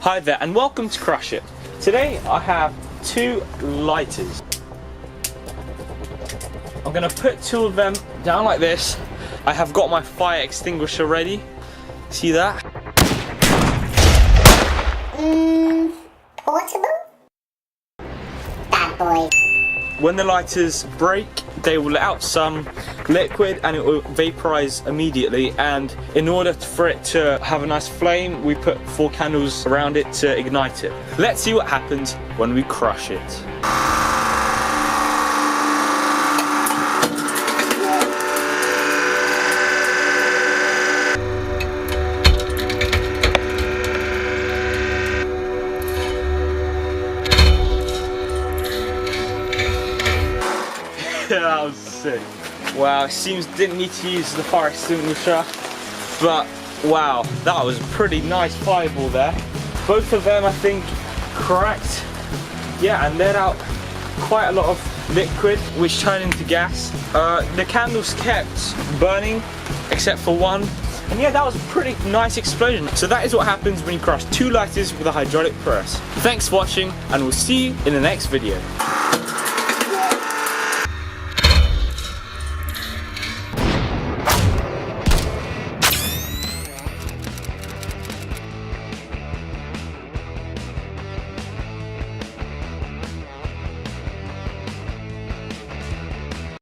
Hi there and welcome to Crushit. Today I have two lighters. I'm going to put two of them down like this. I have got my fire extinguisher ready. See that? Portable? Bad boy. When the lighters break, they will let out some liquid and it will vaporize immediately, and in order for it to have a nice flame, we put 4 candles around it to ignite it. Let's see what happens when we crush it. That was sick. Wow, it seems didn't need to use the fire extinguisher, but wow, that was a pretty nice fireball there. Both of them I think cracked, yeah, and let out quite a lot of liquid which turned into gas. The candles kept burning except for one, and yeah, that was a pretty nice explosion. So that is what happens when you crush 2 lighters with a hydraulic press. Thanks for watching and we'll see you in the next video.